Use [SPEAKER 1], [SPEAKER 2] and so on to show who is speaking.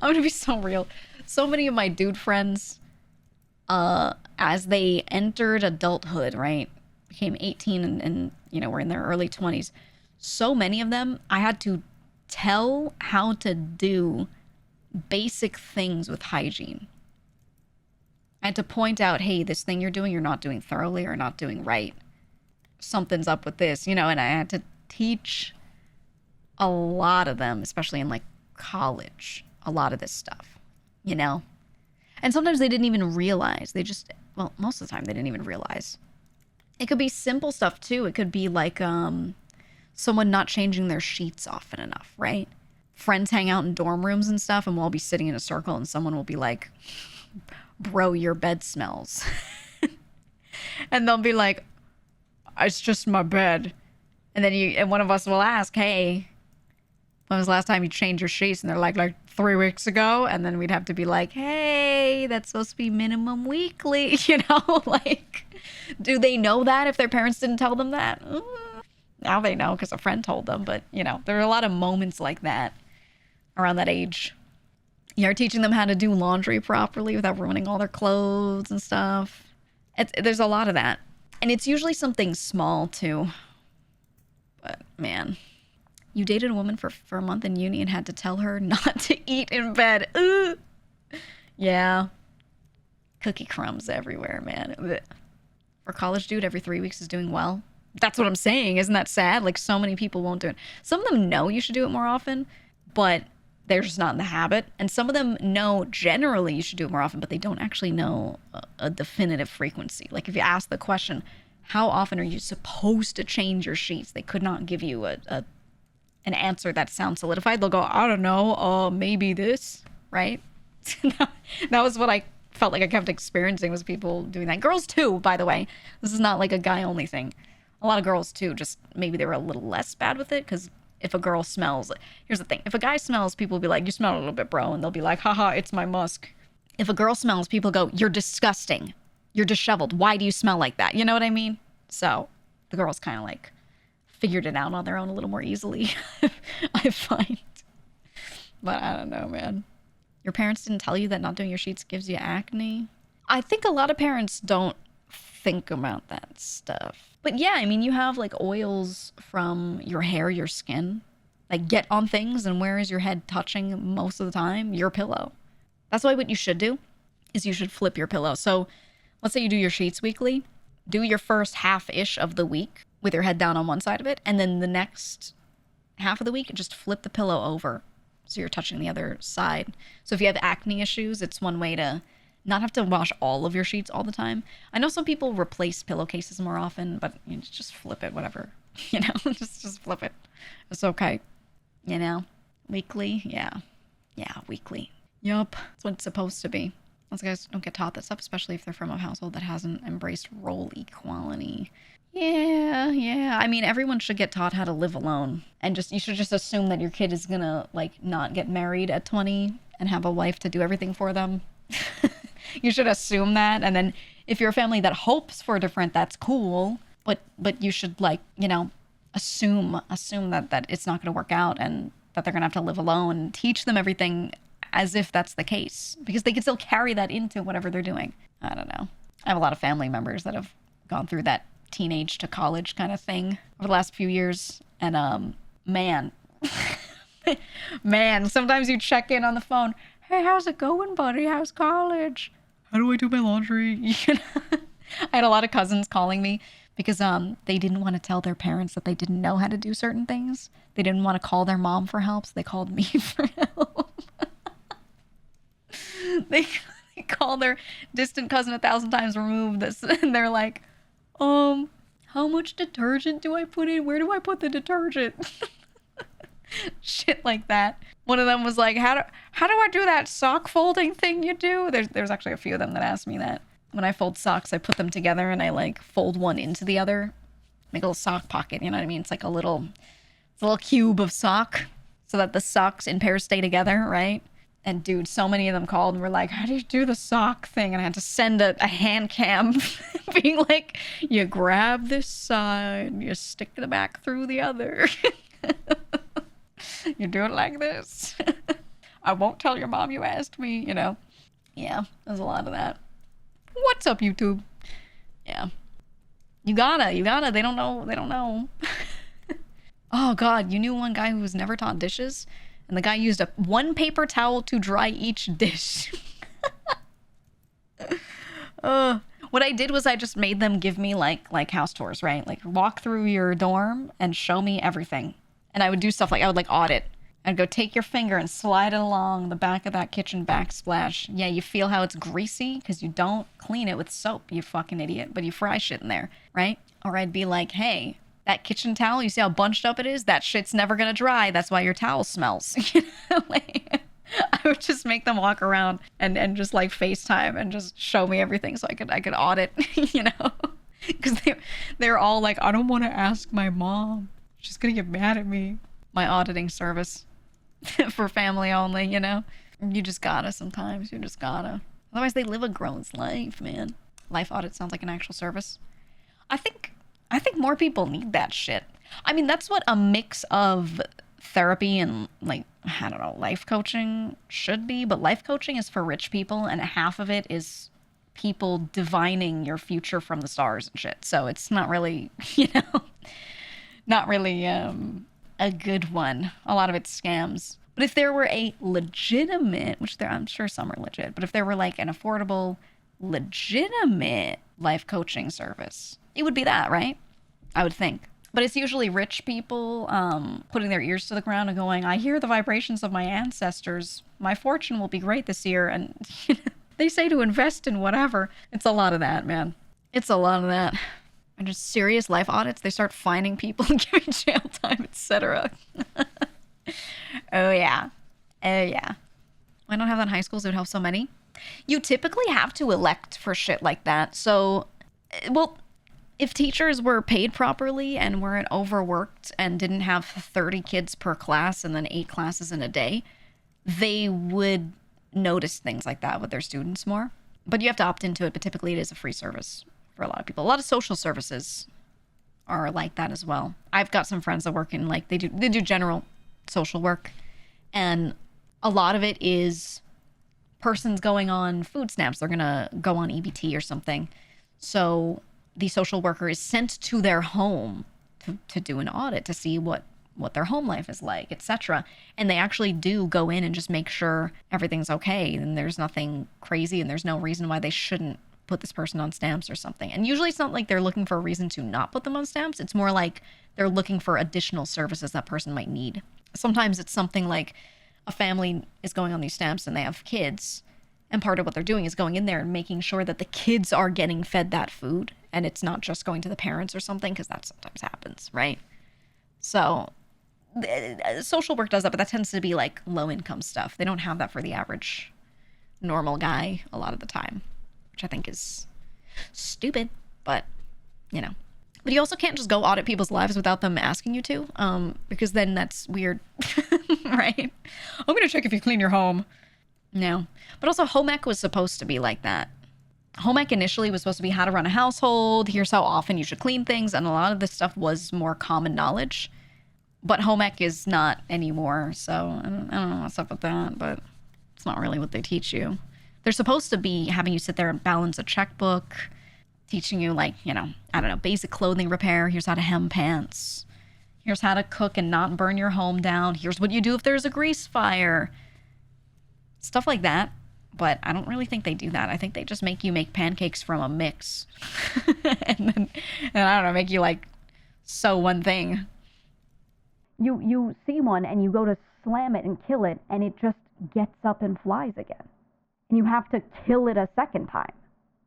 [SPEAKER 1] I'm gonna be so real. So many of my dude friends, as they entered adulthood, right, became 18 and you know, were in their early 20s. So many of them, I had to tell how to do basic things with hygiene. I had to point out, hey, this thing you're doing, you're not doing thoroughly or not doing right. Something's up with this, you know, and I had to teach a lot of them, especially in like college, a lot of this stuff, you know? And sometimes they didn't even realize. They just, well, most of the time they didn't even realize. It could be simple stuff too. It could be like someone not changing their sheets often enough, right? Friends hang out in dorm rooms and stuff, and we'll all be sitting in a circle and someone will be like, bro, your bed smells. And they'll be like, it's just my bed. And then and one of us will ask, hey, when was the last time you changed your sheets? And they're like 3 weeks ago. And then we'd have to be like, hey, that's supposed to be minimum weekly. You know, like, do they know that if their parents didn't tell them that? Now they know because a friend told them. But, you know, there are a lot of moments like that around that age. You're teaching them how to do laundry properly without ruining all their clothes and stuff. There's a lot of that. And it's usually something small, too. But, man, you dated a woman for a month in uni and had to tell her not to eat in bed. Ugh. Yeah. Cookie crumbs everywhere, man. Ugh. For a college dude, every 3 weeks is doing well. That's what I'm saying. Isn't that sad? Like, so many people won't do it. Some of them know you should do it more often, but they're just not in the habit. And some of them know generally you should do it more often, but they don't actually know a definitive frequency. Like if you ask the question, how often are you supposed to change your sheets? They could not give you an answer that sounds solidified. They'll go, I don't know, maybe this, right? That was what I felt like I kept experiencing, was people doing that. Girls too, by the way. This is not like a guy only thing. A lot of girls too, just maybe they were a little less bad with it, because if a girl smells, here's the thing. If a guy smells, people will be like, you smell a little bit, bro. And they'll be like, haha, it's my musk. If a girl smells, people go, you're disgusting. You're disheveled. Why do you smell like that? You know what I mean? So the girls kind of like figured it out on their own a little more easily, I find. But I don't know, man. Your parents didn't tell you that not doing your sheets gives you acne? I think a lot of parents don't think about that stuff. But yeah, I mean, you have like oils from your hair, your skin, like get on things, and where is your head touching most of the time? Your pillow. That's why what you should do is you should flip your pillow. So let's say you do your sheets weekly, do your first half-ish of the week with your head down on one side of it, and then the next half of the week, just flip the pillow over so you're touching the other side. So if you have acne issues, it's one way to not have to wash all of your sheets all the time. I know some people replace pillowcases more often, but you just flip it, whatever. You know, just flip it. It's okay. You know, weekly. Yeah, weekly. Yup, that's what it's supposed to be. Most guys don't get taught that stuff, especially if they're from a household that hasn't embraced role equality. Yeah. I mean, everyone should get taught how to live alone. And you should just assume that your kid is gonna, like, not get married at 20 and have a wife to do everything for them. You should assume that. And then if you're a family that hopes for different, that's cool. But you should, like, you know, assume that it's not going to work out and that they're going to have to live alone, and teach them everything as if that's the case, because they can still carry that into whatever they're doing. I don't know. I have a lot of family members that have gone through that teenage to college kind of thing over the last few years. And man, sometimes you check in on the phone. Hey, how's it going, buddy? How's college? How do I do my laundry? You know? I had a lot of cousins calling me because they didn't want to tell their parents that they didn't know how to do certain things. They didn't want to call their mom for help, so they called me for help. They call their distant cousin 1,000 times removed, and they're like, how much detergent do I put in? Where do I put the detergent? Shit like that. One of them was like, how do I do that sock folding thing you do? There's actually a few of them that asked me that. When I fold socks, I put them together and I like fold one into the other, make a little sock pocket. You know what I mean? It's like a little cube of sock so that the socks in pairs stay together, right? And dude, so many of them called and were like, how do you do the sock thing? And I had to send a hand cam being like, you grab this side, you stick the back through the other. You do it like this. I won't tell your mom you asked me, you know? Yeah, there's a lot of that. What's up, YouTube? Yeah. You gotta. They don't know. They don't know. Oh, God. You knew one guy who was never taught dishes? And the guy used one paper towel to dry each dish. What I did was I just made them give me like house tours, right? Like walk through your dorm and show me everything. And I would do stuff like I would like audit. I'd go take your finger and slide it along the back of that kitchen backsplash. Yeah, you feel how it's greasy because you don't clean it with soap, you fucking idiot, but you fry shit in there, right? Or I'd be like, hey, that kitchen towel, you see how bunched up it is? That shit's never gonna dry. That's why your towel smells. You know, like, I would just make them walk around and just like FaceTime and just show me everything so I could audit, you know? Because they're all like, I don't want to ask my mom. She's gonna get mad at me. My auditing service for family only, you know? You just gotta sometimes. You just gotta. Otherwise, they live a grown's life, man. Life audit sounds like an actual service. I think more people need that shit. I mean, that's what a mix of therapy and like, I don't know, life coaching should be, but life coaching is for rich people and half of it is people divining your future from the stars and shit. So it's not really, you know, not really a good one. A lot of it's scams. But if there were a legitimate, which I'm sure some are legit, but if there were like an affordable, legitimate life coaching service, it would be that, right? I would think. But it's usually rich people putting their ears to the ground and going, I hear the vibrations of my ancestors. My fortune will be great this year. And they say to invest in whatever. It's a lot of that, man. It's a lot of that. And just serious life audits, they start finding people and giving jail time, etc. Oh, yeah. Oh, yeah. I don't have that in high schools. It would help so many. You typically have to elect for shit like that. So, well, if teachers were paid properly and weren't overworked and didn't have 30 kids per class and then 8 classes in a day, they would notice things like that with their students more. But you have to opt into it, but typically it is a free service for a lot of people. A lot of social services are like that as well. I've got some friends that work in like they do general social work, and a lot of it is persons going on food stamps. They're gonna go on EBT or something. So the social worker is sent to their home to do an audit to see what their home life is like, etc. And they actually do go in and just make sure everything's okay and there's nothing crazy and there's no reason why they shouldn't put this person on stamps or something. And usually it's not like they're looking for a reason to not put them on stamps. It's more like they're looking for additional services that person might need. Sometimes it's something like a family is going on these stamps and they have kids. And part of what they're doing is going in there and making sure that the kids are getting fed that food and it's not just going to the parents or something, because that sometimes happens, right? So social work does that, but that tends to be like low income stuff. They don't have that for the average normal guy a lot of the time, which I think is stupid, but you know. But you also can't just go audit people's lives without them asking you to, because then that's weird, right? I'm going to check if you clean your home. No. But also home ec was supposed to be like that. Home ec initially was supposed to be how to run a household, here's how often you should clean things, and a lot of this stuff was more common knowledge. But home ec is not anymore, so I don't know what's up with that, but it's not really what they teach you. They're supposed to be having you sit there and balance a checkbook, teaching you like, you know, I don't know, basic clothing repair, here's how to hem pants, here's how to cook and not burn your home down, here's what you do if there's a grease fire. Stuff like that. But I don't really think they do that. I think they just make you make pancakes from a mix. and I don't know, make you like sew one thing. You see one and you go to slam it and kill it and it just gets up and flies again. And you have to kill it a second time.